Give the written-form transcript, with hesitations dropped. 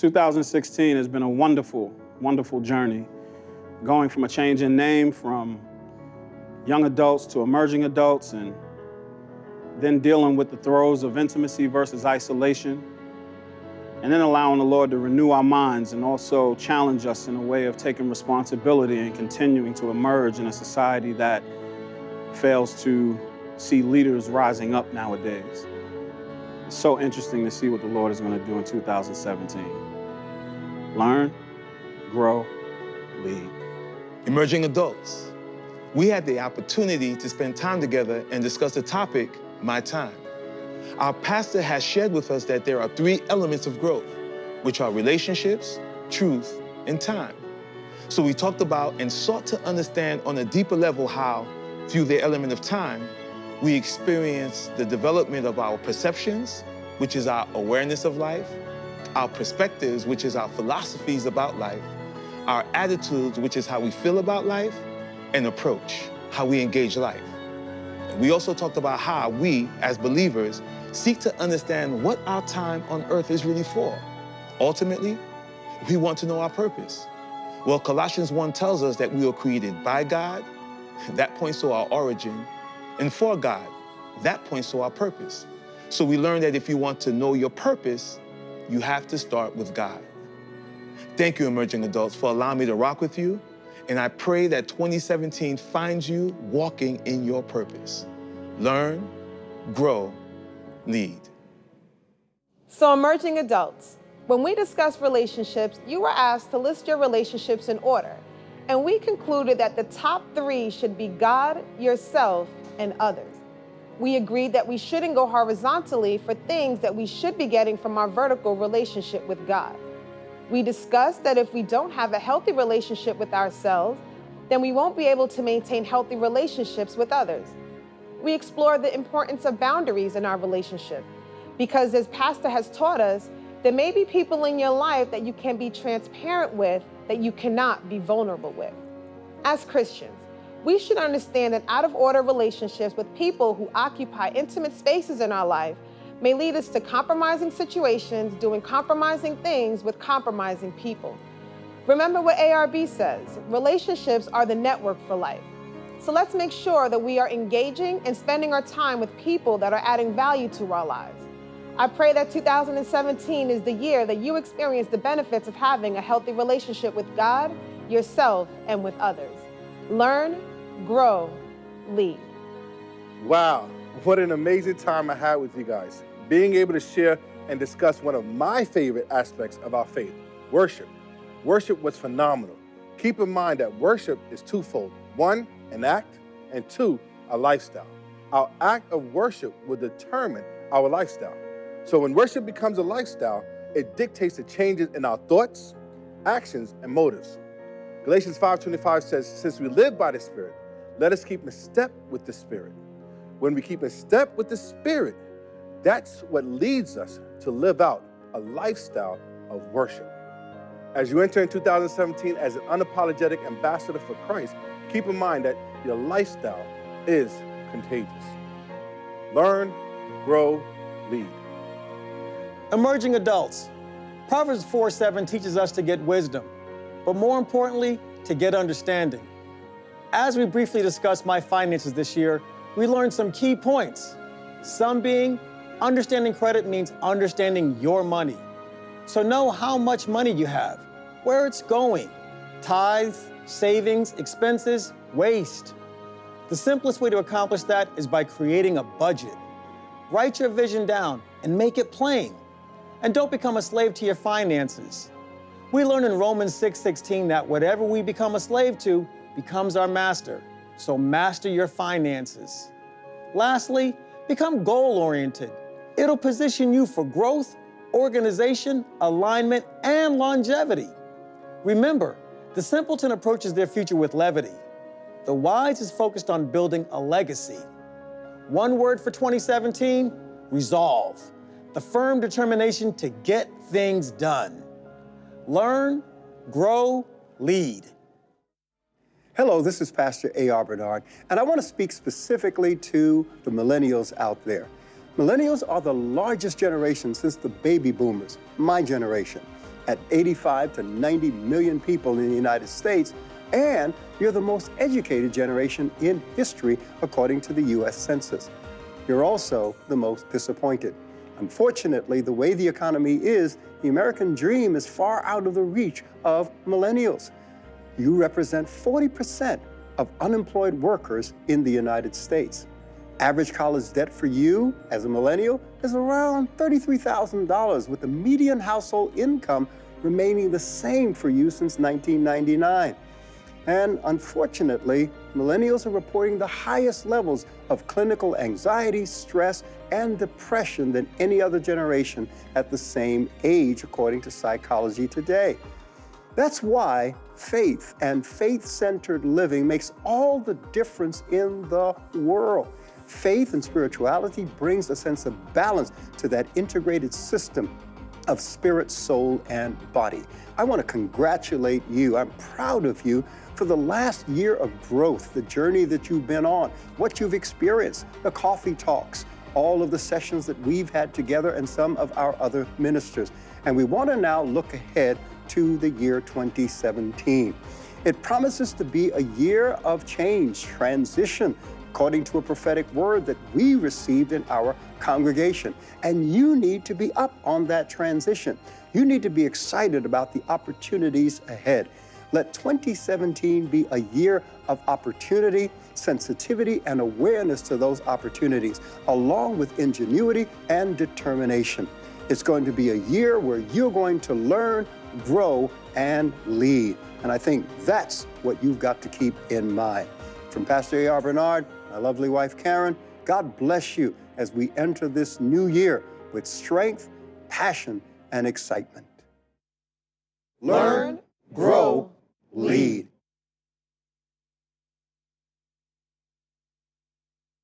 2016 has been a wonderful, wonderful journey, going from a change in name from young adults to emerging adults, and then dealing with the throes of intimacy versus isolation, and then allowing the Lord to renew our minds and also challenge us in a way of taking responsibility and continuing to emerge in a society that fails to see leaders rising up nowadays. It's so interesting to see what the Lord is going to do in 2017. Learn, grow, lead. Emerging adults. We had the opportunity to spend time together and discuss the topic, My Time. Our pastor has shared with us that there are 3 elements of growth, which are relationships, truth, and time. So we talked about and sought to understand on a deeper level how, through the element of time, we experience the development of our perceptions, which is our awareness of life, our perspectives, which is our philosophies about life, our attitudes, which is how we feel about life, and approach, how we engage life. We also talked about how we, as believers, seek to understand what our time on earth is really for. Ultimately, we want to know our purpose. Well, Colossians 1 tells us that we were created by God, that points to our origin, and for God, that points to our purpose. So we learned that if you want to know your purpose, you have to start with God. Thank you, emerging adults, for allowing me to rock with you. And I pray that 2017 finds you walking in your purpose. Learn, grow, lead. So, emerging adults, when we discuss relationships, you were asked to list your relationships in order. And we concluded that the top 3 should be God, yourself, and others. We agreed that we shouldn't go horizontally for things that we should be getting from our vertical relationship with God. We discussed that if we don't have a healthy relationship with ourselves, then we won't be able to maintain healthy relationships with others. We explored the importance of boundaries in our relationship, because as Pastor has taught us, there may be people in your life that you can be transparent with that you cannot be vulnerable with. As Christians, we should understand that out-of-order relationships with people who occupy intimate spaces in our life may lead us to compromising situations, doing compromising things with compromising people. Remember what ARB says, relationships are the network for life. So let's make sure that we are engaging and spending our time with people that are adding value to our lives. I pray that 2017 is the year that you experience the benefits of having a healthy relationship with God, yourself, and with others. Learn, grow, lead. Wow, what an amazing time I had with you guys. Being able to share and discuss one of my favorite aspects of our faith, worship. Worship was phenomenal. Keep in mind that worship is twofold. 1, an act, and 2, a lifestyle. Our act of worship will determine our lifestyle. So when worship becomes a lifestyle, it dictates the changes in our thoughts, actions, and motives. Galatians 5:25 says, since we live by the Spirit, let us keep in step with the Spirit. When we keep in step with the Spirit, that's what leads us to live out a lifestyle of worship. As you enter in 2017 as an unapologetic ambassador for Christ, keep in mind that your lifestyle is contagious. Learn, grow, lead. Emerging adults. Proverbs 4:7 teaches us to get wisdom, but more importantly, to get understanding. As we briefly discussed my finances this year, we learned some key points. Some being, understanding credit means understanding your money. So know how much money you have, where it's going, tithes, savings, expenses, waste. The simplest way to accomplish that is by creating a budget. Write your vision down and make it plain. And don't become a slave to your finances. We learn in Romans 6:16 that whatever we become a slave to becomes our master. So master your finances. Lastly, become goal-oriented. It'll position you for growth, organization, alignment, and longevity. Remember, the simpleton approaches their future with levity. The wise is focused on building a legacy. One word for 2017, resolve. The firm determination to get things done. Learn, grow, lead. Hello, this is Pastor A.R. Bernard, and I want to speak specifically to the millennials out there. Millennials are the largest generation since the baby boomers, my generation. at 85 to 90 million people in the United States, and you're the most educated generation in history, according to the US Census. You're also the most disappointed. Unfortunately, the way the economy is, the American dream is far out of the reach of millennials. You represent 40% of unemployed workers in the United States. Average college debt for you as a millennial is around $33,000, with the median household income remaining the same for you since 1999. And unfortunately, millennials are reporting the highest levels of clinical anxiety, stress, and depression than any other generation at the same age, according to Psychology Today. That's why faith and faith-centered living makes all the difference in the world. Faith and spirituality brings a sense of balance to that integrated system of spirit, soul, and body. I want to congratulate you. I'm proud of you for the last year of growth, the journey that you've been on, what you've experienced, the coffee talks, all of the sessions that we've had together, and some of our other ministers. And we want to now look ahead to the year 2017. It promises to be a year of change, transition, according to a prophetic word that we received in our congregation. And you need to be up on that transition. You need to be excited about the opportunities ahead. Let 2017 be a year of opportunity, sensitivity, and awareness to those opportunities, along with ingenuity and determination. It's going to be a year where you're going to learn, grow, and lead. And I think that's what you've got to keep in mind. From Pastor A.R. Bernard, my lovely wife Karen, God bless you as we enter this new year with strength, passion, and excitement. Learn, grow,